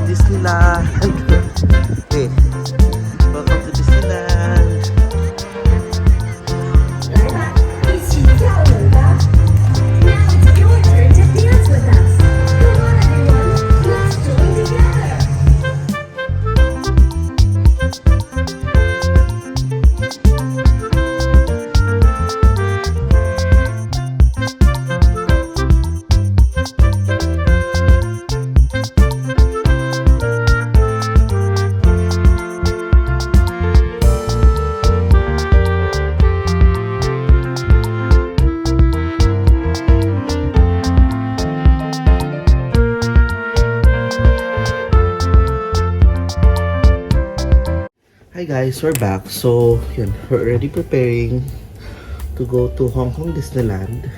Disneyland. Hey, welcome to Disneyland. 来吧，一起跳舞吧 Now it's your turn to dance with us. Come on everyone, let's join together. Hi guys, we're back. So, yun, we're already preparing to go to Hong Kong Disneyland.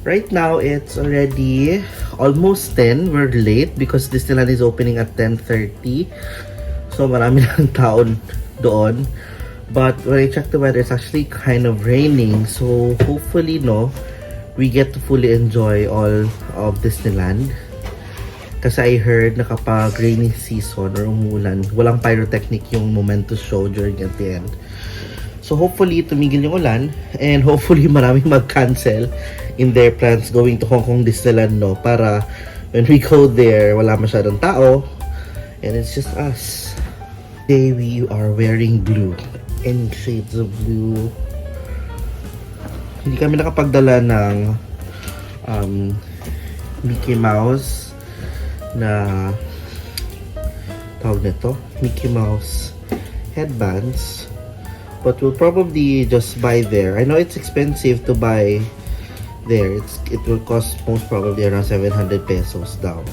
Right now, it's already almost 10. We're late because Disneyland is opening at 10:30. So, marami lang taon doon. But when I checked the weather, it's actually kind of raining. So, hopefully, no, we get to fully enjoy all of Disneyland. Kasi I heard na kapag rainy season or umulan, walang pyrotechnic yung momentous show during at the end. So hopefully tumigil yung ulan and hopefully maraming mag-cancel in their plans going to Hong Kong Disneyland, no? Para when we go there, wala masyadong tao and it's just us. Today we are wearing blue and shades of blue. Hindi kami nakapagdala ng Mickey Mouse na tawag nito, Mickey Mouse headbands, but we'll probably just buy there. I know it's expensive to buy there. It will cost most probably around 700 pesos down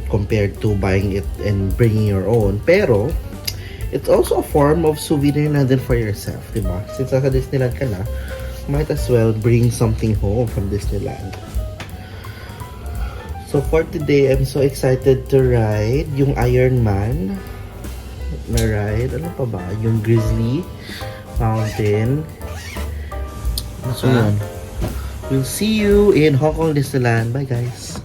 compared to buying it and bringing your own. Pero it's also a form of souvenir na din for yourself, diba? Since nasa Disneyland ka na, might as well bring something home from Disneyland. So for today, I'm so excited to ride yung Iron Man na ride. Ano pa ba? Yung Grizzly Mountain. So yun. We'll see you in Hong Kong Disneyland. Bye guys!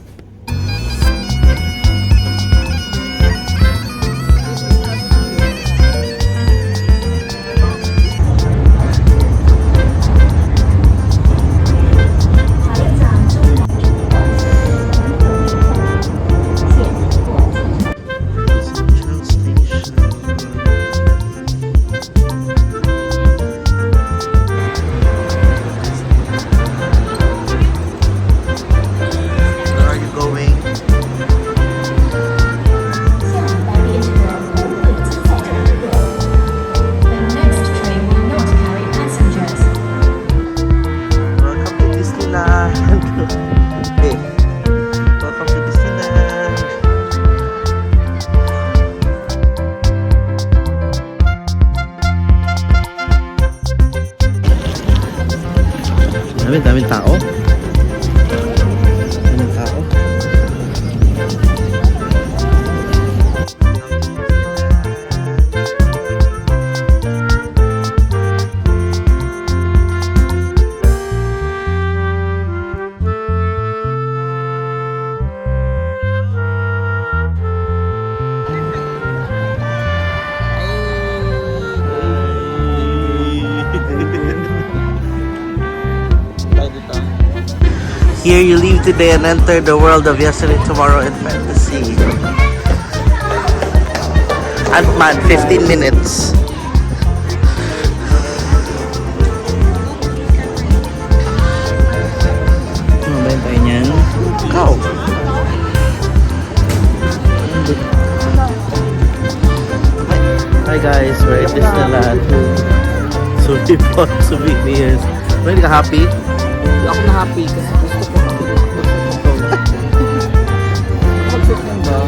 Daming tao. Daming tao. Here you leave today and enter the world of yesterday, tomorrow, and fantasy. Ant-Man, 15 minutes. Ano ba yung tayo niyan? Go! Hi guys, we're at Disneyland. So we bought souvenirs. Hindi ka happy? Hindi ako na-happy kasi gusto ko mag-shoot ba?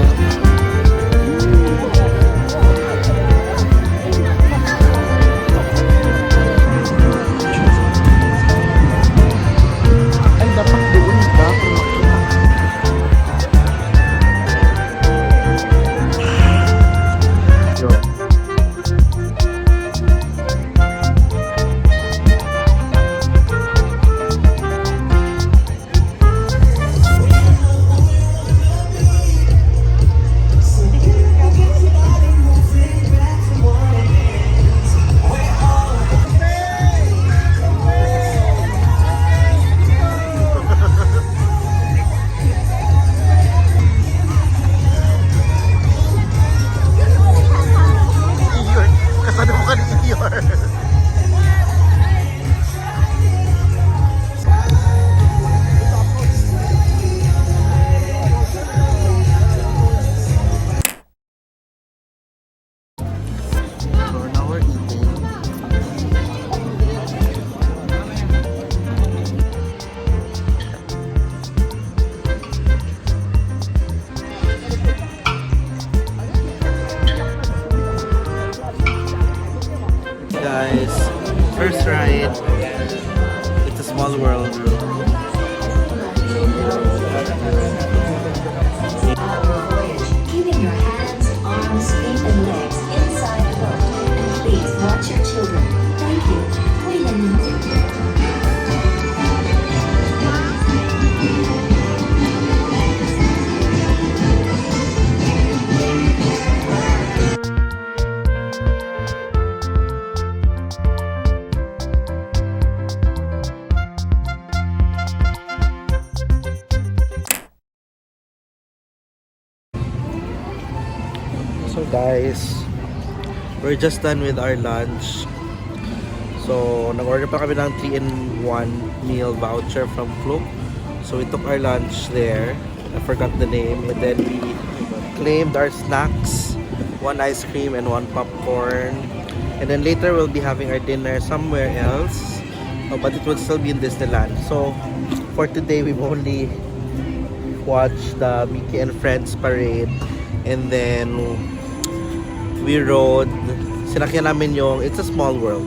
Ay, dapat doon ba? small world. Keeping your hands, arms, feet, and legs inside the boat. And please watch your children. Thank you. 为了您。So guys, we're just done with our lunch. So nag-order pa kami ng 3-in-1 meal voucher from Klook. So we took our lunch there. I forgot the name. And then we claimed our snacks. 1 ice cream and 1 popcorn. And then later we'll be having our dinner somewhere else. But it will still be in Disneyland. So for today we've only watched the Mickey and Friends parade. And then we rode, sinakyan namin yung It's a Small World.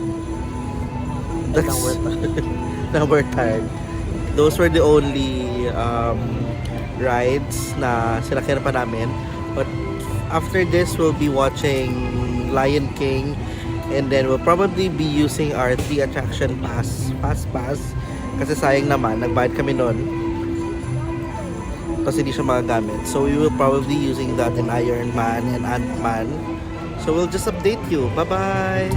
That's now we're tired. Those were the only rides na sinakyan pa namin. But after this, we'll be watching Lion King. And then we'll probably be using our 3 attraction pass. Kasi sayang naman, nagbayad kami nun. Kasi hindi siya magagamit. So we will probably be using that in Iron Man and Ant-Man. So we'll just update you. Bye-bye!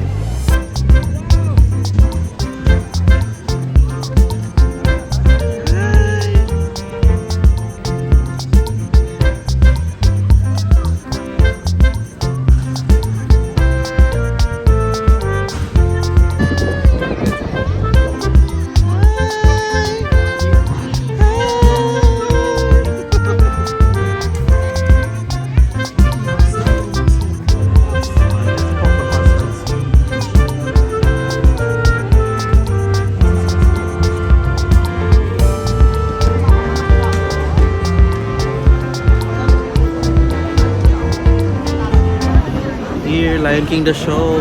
Here, Lion King the show.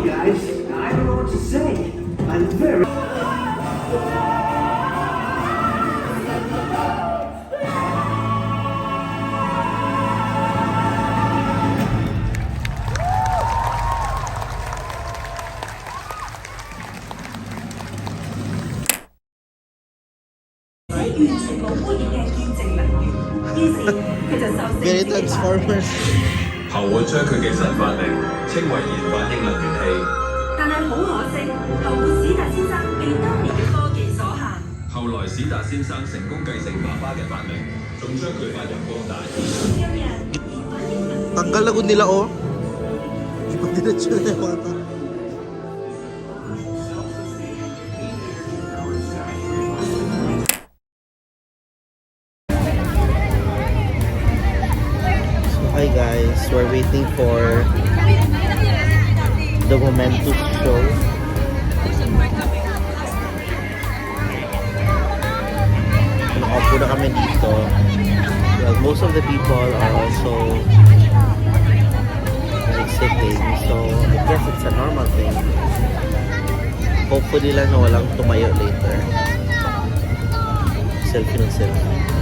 Guys, I don't know what to say. I'm very... Very Transformers. 後會將佢嘅新發明稱為燃反應能源器。但係好可惜，後古史達先生被當年嘅科技所限。後來史達先生成功繼承爸爸嘅發明，仲將佢發揚光大。今日燃反應能源 Tanggal na gud nila oh. Ipagdiretso na yung mga tao. Hi guys, we're waiting for the Momentus show. Nakaupo na kami dito. Well, most of the people are also like sitting, so I guess it's a normal thing. Hopefully lang na walang tumayo later. Selfie ng selfie.